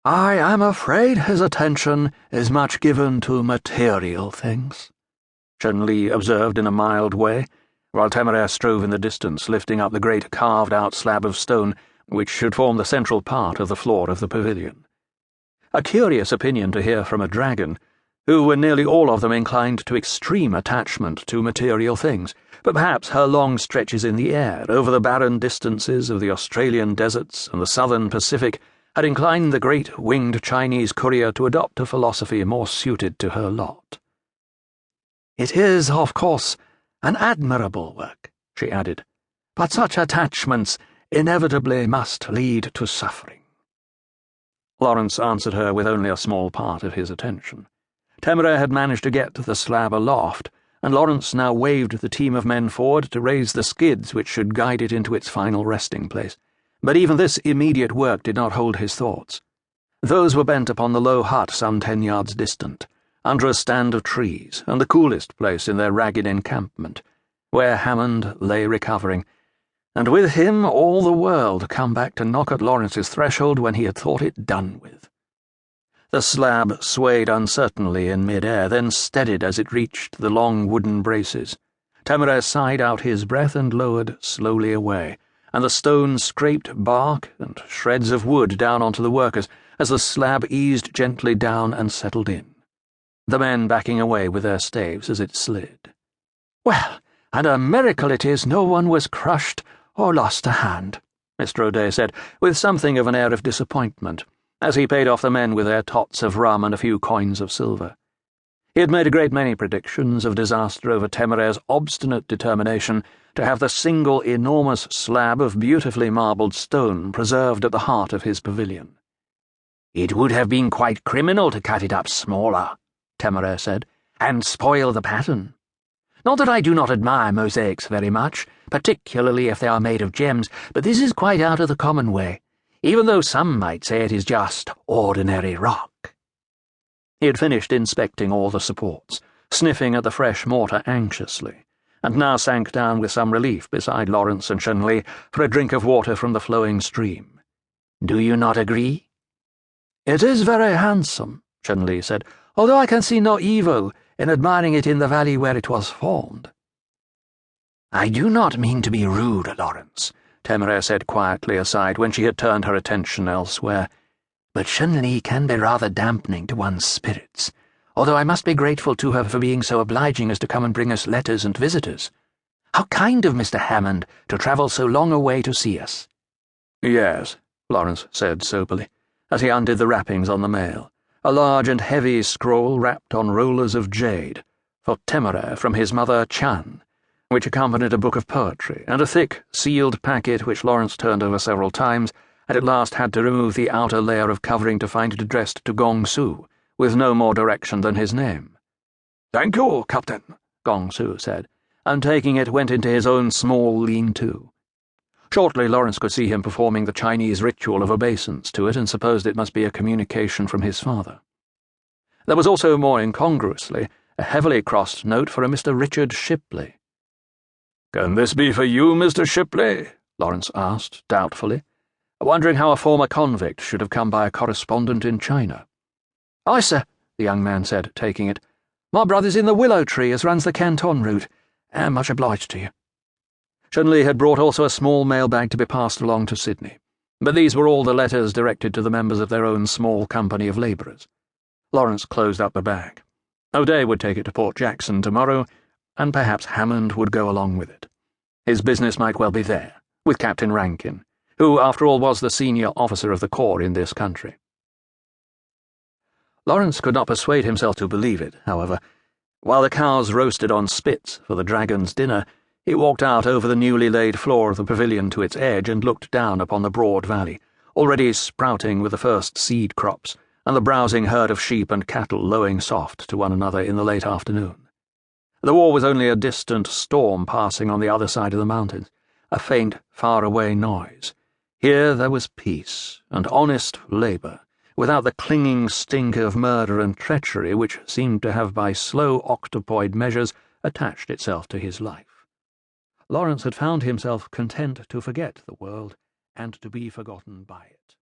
I am afraid his attention is much given to material things, Chun-Li observed in a mild way, while Temeraire strove in the distance, lifting up the great carved-out slab of stone which should form the central part of the floor of the pavilion. A curious opinion to hear from a dragon, who were nearly all of them inclined to extreme attachment to material things, but perhaps her long stretches in the air over the barren distances of the Australian deserts and the southern Pacific had inclined the great winged Chinese courier to adopt a philosophy more suited to her lot. "It is, of course, an admirable work," she added, "but such attachments inevitably must lead to suffering." Laurence answered her with only a small part of his attention. Temeraire had managed to get the slab aloft, and Laurence now waved the team of men forward to raise the skids which should guide it into its final resting place. But even this immediate work did not hold his thoughts. Those were bent upon the low hut some 10 yards distant, under a stand of trees, and the coolest place in their ragged encampment, where Hammond lay recovering, and with him all the world come back to knock at Lawrence's threshold when he had thought it done with. The slab swayed uncertainly in mid-air, then steadied as it reached the long wooden braces. Temeraire sighed out his breath and lowered slowly away, and the stone scraped bark and shreds of wood down onto the workers as the slab eased gently down and settled in, the men backing away with their staves as it slid. "Well, and a miracle it is no one was crushed or lost a hand," Mr. O'Day said, with something of an air of disappointment, as he paid off the men with their tots of rum and a few coins of silver. He had made a great many predictions of disaster over Temeraire's obstinate determination to have the single enormous slab of beautifully marbled stone preserved at the heart of his pavilion. "It would have been quite criminal to cut it up smaller," Temeraire said, "and spoil the pattern. Not that I do not admire mosaics very much, particularly if they are made of gems, but this is quite out of the common way, even though some might say it is just ordinary rock." He had finished inspecting all the supports, sniffing at the fresh mortar anxiously, and now sank down with some relief beside Laurence and Chun-Li for a drink of water from the flowing stream. "Do you not agree?" "It is very handsome," Chun-Li said, "although I can see no evil in admiring it in the valley where it was formed." "I do not mean to be rude, Laurence," Temeraire said quietly aside when she had turned her attention elsewhere, "but Chun-Li can be rather dampening to one's spirits, although I must be grateful to her for being so obliging as to come and bring us letters and visitors. How kind of Mr. Hammond to travel so long a way to see us." "Yes," Laurence said soberly, as he undid the wrappings on the mail, a large and heavy scroll wrapped on rollers of jade, for Temeraire from his mother Chan, which accompanied a book of poetry, and a thick, sealed packet which Laurence turned over several times, and at last had to remove the outer layer of covering to find it addressed to Gong Su, with no more direction than his name. "Thank you, Captain," Gong Su said, and taking it went into his own small lean-to. Shortly Laurence could see him performing the Chinese ritual of obeisance to it and supposed it must be a communication from his father. There was also, more incongruously, a heavily crossed note for a Mr. Richard Shipley. "Can this be for you, Mr. Shipley?" Laurence asked, doubtfully, wondering how a former convict should have come by a correspondent in China. "Aye, sir," the young man said, taking it. "My brother's in the willow tree as runs the Canton route. Am much obliged to you." Chun-Li had brought also a small mailbag to be passed along to Sydney, but these were all the letters directed to the members of their own small company of labourers. Laurence closed up the bag. O'Day would take it to Port Jackson tomorrow, and perhaps Hammond would go along with it. His business might well be there, with Captain Rankin, who, after all, was the senior officer of the corps in this country. Laurence could not persuade himself to believe it, however. While the cows roasted on spits for the dragon's dinner, he walked out over the newly laid floor of the pavilion to its edge and looked down upon the broad valley, already sprouting with the first seed crops, and the browsing herd of sheep and cattle lowing soft to one another in the late afternoon. The war was only a distant storm passing on the other side of the mountains, a faint, far-away noise. Here there was peace and honest labour, without the clinging stink of murder and treachery which seemed to have by slow octopoid measures attached itself to his life. Laurence had found himself content to forget the world and to be forgotten by it.